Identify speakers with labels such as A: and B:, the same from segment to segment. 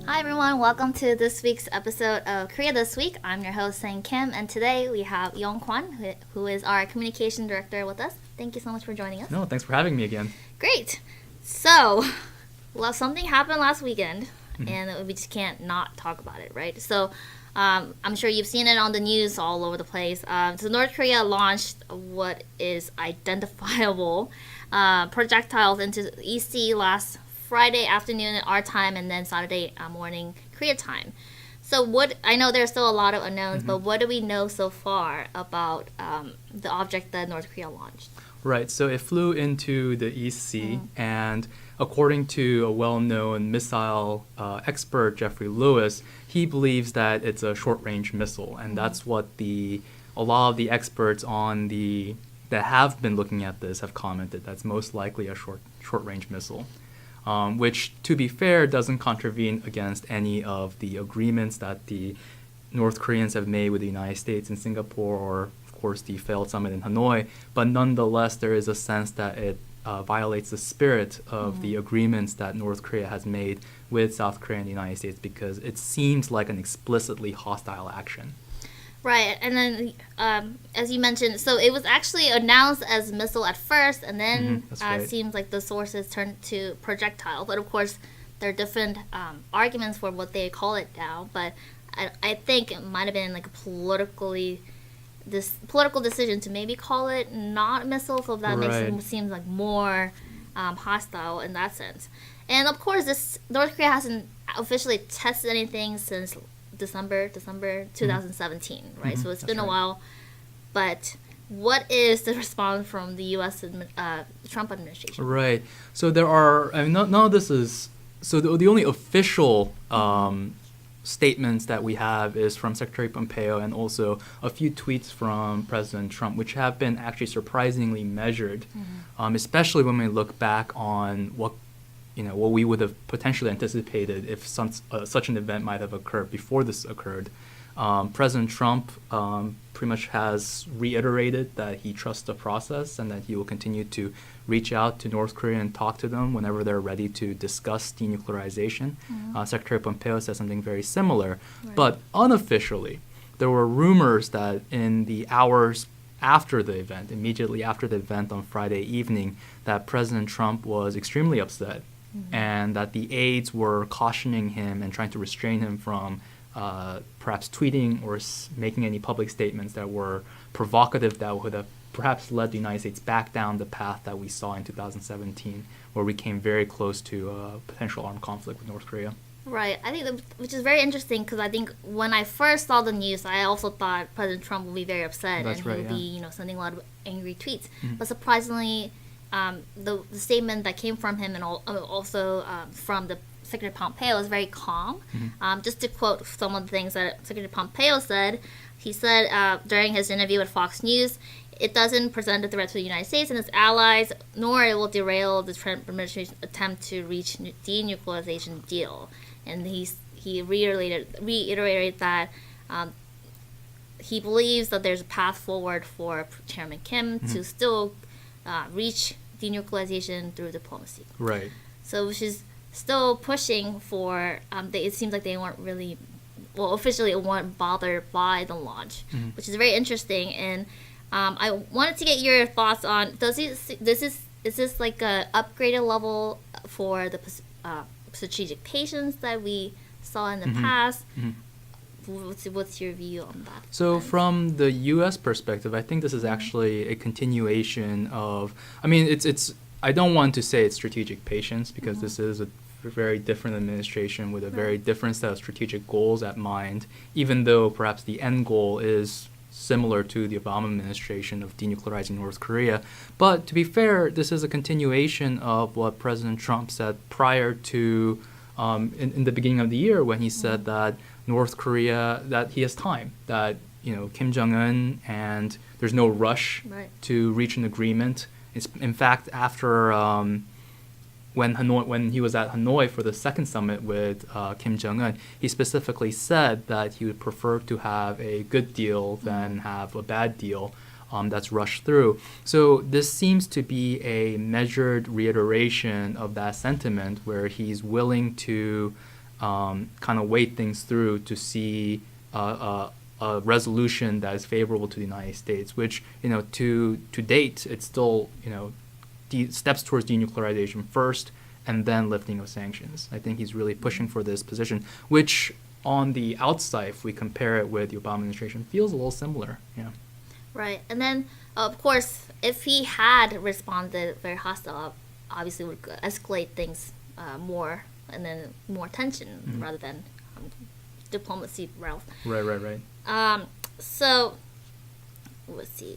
A: Hi everyone, welcome to this week's episode of Korea This Week. I'm your host, Sang Kim, and today we have Yong Kwon, who is our communication director with us. Thank you so much for joining us.
B: No, thanks for having me again.
A: Great. So, something happened last weekend, and we just can't not talk about it, right? So, I'm sure you've seen it on the news all over the place. So North Korea launched what is identifiable projectiles into the East Sea last Friday afternoon at our time, and then Saturday morning Korea time. So I know there's still a lot of unknowns, but what do we know so far about the object that North Korea launched?
B: Right, so it flew into the East Sea, and according to a well-known missile expert, Jeffrey Lewis, he believes that it's a short-range missile, and that's what a lot of the experts that have been looking at this have commented. That's most likely a short-range missile. Which, to be fair, doesn't contravene against any of the agreements that the North Koreans have made with the United States and Singapore, or, of course, the failed summit in Hanoi. But nonetheless, there is a sense that it violates the spirit of the agreements that North Korea has made with South Korea and the United States, because it seems like an explicitly hostile action.
A: Right, and then as you mentioned, so it was actually announced as missile at first, and then it seems like the sources turned to projectile. But of course, there are different arguments for what they call it now. But I think it might have been like this political decision to maybe call it not a missile, so that makes it seem like more hostile in that sense. And of course, North Korea hasn't officially tested anything since December 2017, right? So it's been a while. But what is the response from the U.S. Trump administration?
B: Right. So there are, none of this is, so the only official statements that we have is from Secretary Pompeo and also a few tweets from President Trump, which have been actually surprisingly measured, especially when we look back on what we would have potentially anticipated if such an event might have occurred before this occurred. President Trump pretty much has reiterated that he trusts the process and that he will continue to reach out to North Korea and talk to them whenever they're ready to discuss denuclearization. Secretary Pompeo said something very similar. Right. But unofficially, there were rumors that in the hours after the event, immediately after the event on Friday evening, that President Trump was extremely upset and that the aides were cautioning him and trying to restrain him from perhaps tweeting or making any public statements that were provocative, that would have perhaps led the United States back down the path that we saw in 2017, where we came very close to a potential armed conflict with North Korea.
A: Right. I think which is very interesting, because I think when I first saw the news, I also thought President Trump would be very upset and he would be sending a lot of angry tweets. But surprisingly, the statement that came from him and also from the Secretary Pompeo is very calm. Just to quote some of the things that Secretary Pompeo said, he said during his interview with Fox News, "It doesn't present a threat to the United States and its allies, nor it will derail the Trump administration's attempt to reach denuclearization deal." And he reiterated that he believes that there's a path forward for Chairman Kim to still reach denuclearization through diplomacy.
B: Right.
A: So which is still pushing for, it seems like they weren't really, officially it weren't bothered by the launch, which is very interesting. And I wanted to get your thoughts on, is this like a upgraded level for the strategic patience that we saw in the past? What's your view on that?
B: So from the U.S. perspective, I think this is actually a continuation of, it's I don't want to say it's strategic patience, because this is a very different administration with a very different set of strategic goals at mind, even though perhaps the end goal is similar to the Obama administration of denuclearizing North Korea. But to be fair, this is a continuation of what President Trump said prior to, in the beginning of the year, when he said that North Korea, that he has time, that Kim Jong-un, and there's no rush to reach an agreement. It's, in fact, after when he was at Hanoi for the second summit with Kim Jong-un, he specifically said that he would prefer to have a good deal than have a bad deal that's rushed through. So this seems to be a measured reiteration of that sentiment, where he's willing to kind of wait things through to see a resolution that is favorable to the United States, which, to date, it's still, steps towards denuclearization first and then lifting of sanctions. I think he's really pushing for this position, which on the outside, if we compare it with the Obama administration, feels a little similar. Yeah.
A: Right. And then, of course, if he had responded very hostile, obviously would escalate things more, and then more tension rather than diplomacy route.
B: Right.
A: So, let's see.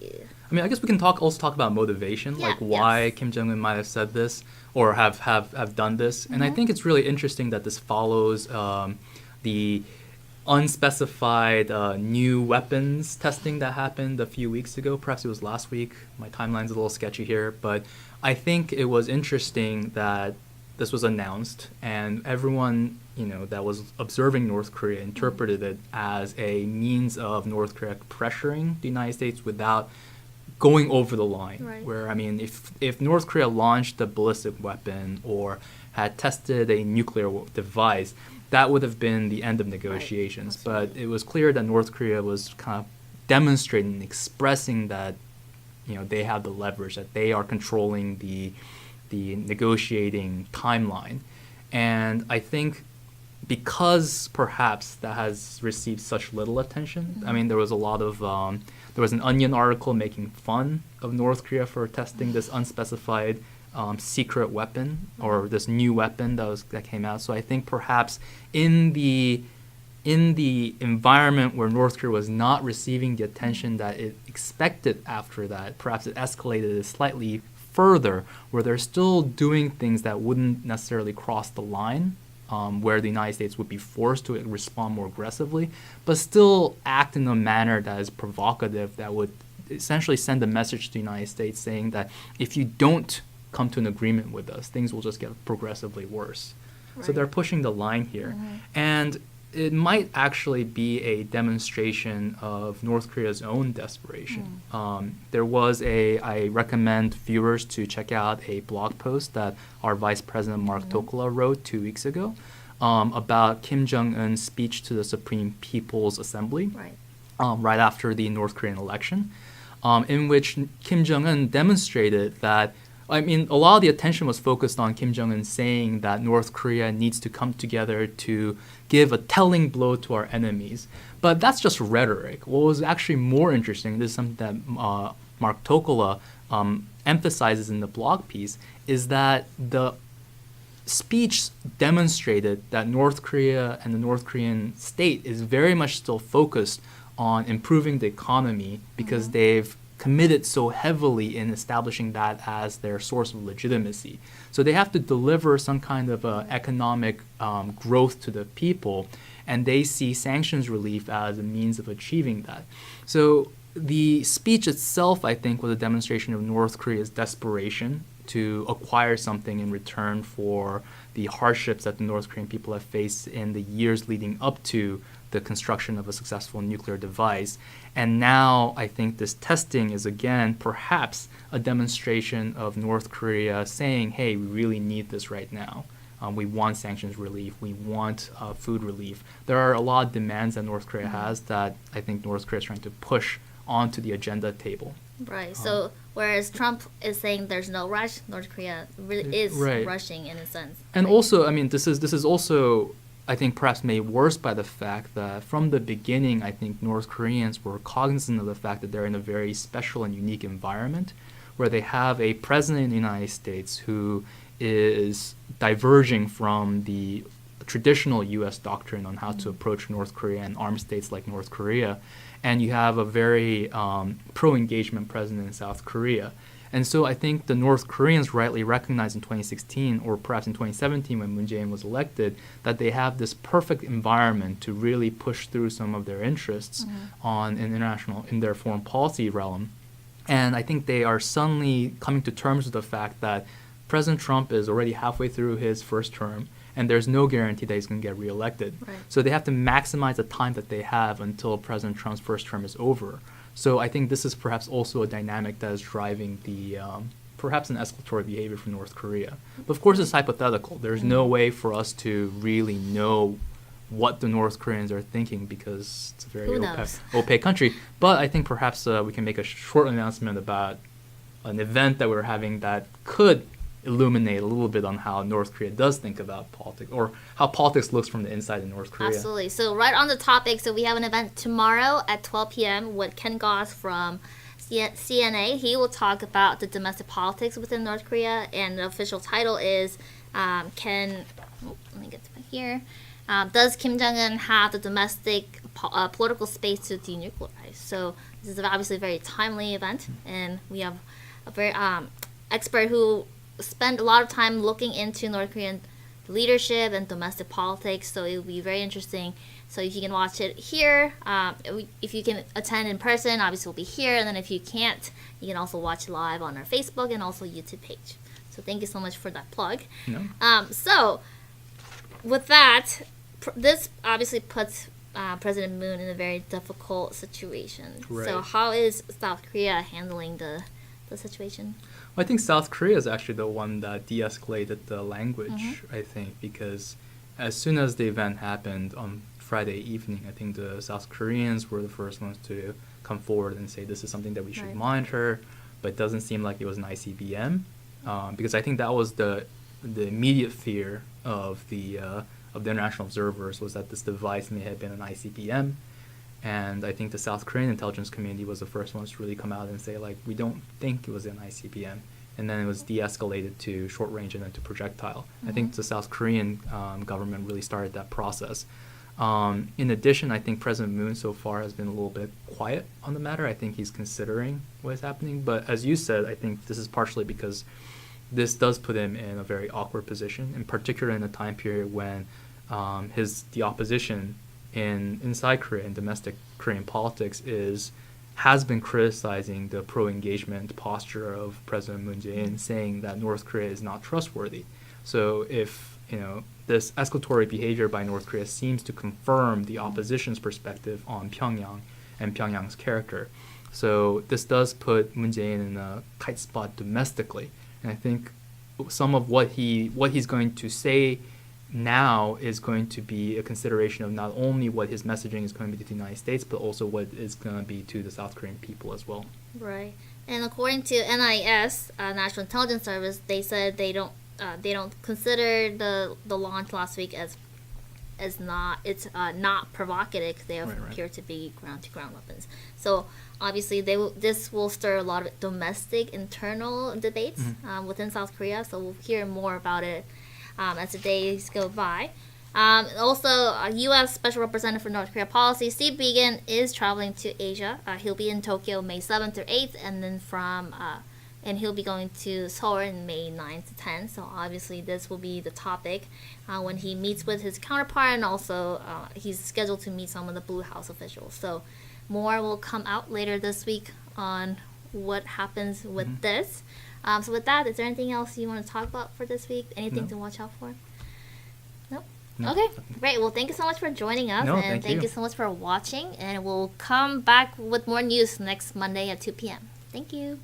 B: I mean, I guess we can also talk about motivation, why Kim Jong-un might have said this or have done this. And I think it's really interesting that this follows the unspecified new weapons testing that happened a few weeks ago. Perhaps it was last week. My timeline's a little sketchy here, but I think it was interesting that this was announced, and everyone, that was observing North Korea interpreted it as a means of North Korea pressuring the United States without going over the line.
A: Right.
B: Where, I mean, if North Korea launched a ballistic weapon or had tested a nuclear device, that would have been the end of negotiations. Right. But it was clear that North Korea was kind of demonstrating, expressing that, they have the leverage, that they are controlling the negotiating timeline. And I think because perhaps that has received such little attention, I mean, there was a lot of, there was an Onion article making fun of North Korea for testing this unspecified secret weapon or this new weapon that came out. So I think perhaps in the environment where North Korea was not receiving the attention that it expected after that, perhaps it escalated it slightly further, where they're still doing things that wouldn't necessarily cross the line, where the United States would be forced to respond more aggressively, but still act in a manner that is provocative, that would essentially send a message to the United States saying that if you don't come to an agreement with us, things will just get progressively worse. Right. So they're pushing the line here. And it might actually be a demonstration of North Korea's own desperation. There was I recommend viewers to check out a blog post that our Vice President Mark Tokola wrote 2 weeks ago about Kim Jong-un's speech to the Supreme People's Assembly right after the North Korean election, in which Kim Jong-un demonstrated that, I mean, a lot of the attention was focused on Kim Jong-un saying that North Korea needs to come together to give a telling blow to our enemies. But that's just rhetoric. What was actually more interesting, this is something that Mark Tokola emphasizes in the blog piece, is that the speech demonstrated that North Korea and the North Korean state is very much still focused on improving the economy because they've committed so heavily in establishing that as their source of legitimacy. So they have to deliver some kind of economic growth to the people, and they see sanctions relief as a means of achieving that. So the speech itself, I think, was a demonstration of North Korea's desperation to acquire something in return for the hardships that the North Korean people have faced in the years leading up to the construction of a successful nuclear device. And now I think this testing is again perhaps a demonstration of North Korea saying, hey, we really need this right now. We want sanctions relief. We want food relief. There are a lot of demands that North Korea has that I think North Korea is trying to push onto the agenda table.
A: Right. So whereas Trump is saying there's no rush, North Korea really is rushing in a sense.
B: And also, I mean, this is also, I think, perhaps made worse by the fact that from the beginning, I think North Koreans were cognizant of the fact that they're in a very special and unique environment where they have a president in the United States who is diverging from the traditional U.S. doctrine on how to approach North Korea and armed states like North Korea. And you have a very pro-engagement president in South Korea. And so I think the North Koreans rightly recognized in 2016, or perhaps in 2017 when Moon Jae-in was elected, that they have this perfect environment to really push through some of their interests in their foreign policy realm. And I think they are suddenly coming to terms with the fact that President Trump is already halfway through his first term, and there's no guarantee that he's going to get reelected. Right. So they have to maximize the time that they have until President Trump's first term is over. So I think this is perhaps also a dynamic that is driving the perhaps an escalatory behavior from North Korea. But of course, it's hypothetical. There's no way for us to really know what the North Koreans are thinking because it's a very opaque country. But I think perhaps we can make a short announcement about an event that we're having that could illuminate a little bit on how North Korea does think about politics, or how politics looks from the inside of North Korea.
A: Absolutely. So right on the topic, so we have an event tomorrow at 12 p.m. with Ken Goss from CNA. He will talk about the domestic politics within North Korea, and the official title is let me get to here. Does Kim Jong-un have the domestic political space to denuclearize? So this is obviously a very timely event, and we have a very expert who spent a lot of time looking into North Korean leadership and domestic politics, so it will be very interesting. So if you can watch it here, if you can attend in person, obviously we'll be here, and then if you can't, you can also watch live on our Facebook and also YouTube page. So thank you so much for that plug.
B: No.
A: So with that, this obviously puts President Moon in a very difficult situation.
B: Right.
A: So how is South Korea handling the situation?
B: Well, I think South Korea is actually the one that de-escalated the language, I think, because as soon as the event happened on Friday evening, I think the South Koreans were the first ones to come forward and say this is something that we should monitor, but it doesn't seem like it was an ICBM, because I think that was the immediate fear of the international observers, was that this device may have been an ICBM. And I think the South Korean intelligence community was the first ones to really come out and say, like, we don't think it was an ICBM. And then it was de-escalated to short range and then to projectile. I think the South Korean government really started that process. In addition, I think President Moon so far has been a little bit quiet on the matter. I think he's considering what is happening. But as you said, I think this is partially because this does put him in a very awkward position, in particular in a time period when the opposition inside Korea and domestic Korean politics has been criticizing the pro-engagement posture of President Moon Jae-in, saying that North Korea is not trustworthy. So if this escalatory behavior by North Korea seems to confirm the opposition's perspective on Pyongyang and Pyongyang's character. So this does put Moon Jae-in in a tight spot domestically. And I think some of what he's going to say now is going to be a consideration of not only what his messaging is going to be to the United States, but also what it's going to be to the South Korean people as well.
A: Right. And according to NIS, National Intelligence Service, they said they don't consider the launch last week as not provocative, because they appear to be ground-to-ground weapons. So obviously this will stir a lot of domestic internal debates within South Korea. So we'll hear more about it as the days go by. Also, U.S. Special Representative for North Korea Policy, Steve Biegun, is traveling to Asia. He'll be in Tokyo May 7th through 8th, and then and he'll be going to Seoul in May 9th to 10th. So obviously this will be the topic when he meets with his counterpart, and also he's scheduled to meet some of the Blue House officials. So more will come out later this week on what happens with this. So with that, is there anything else you want to talk about for this week? Anything to watch out for? No? Okay, great. Well, thank you so much for joining us, and thank you so much for watching, and we'll come back with more news next Monday at 2 p.m. Thank you.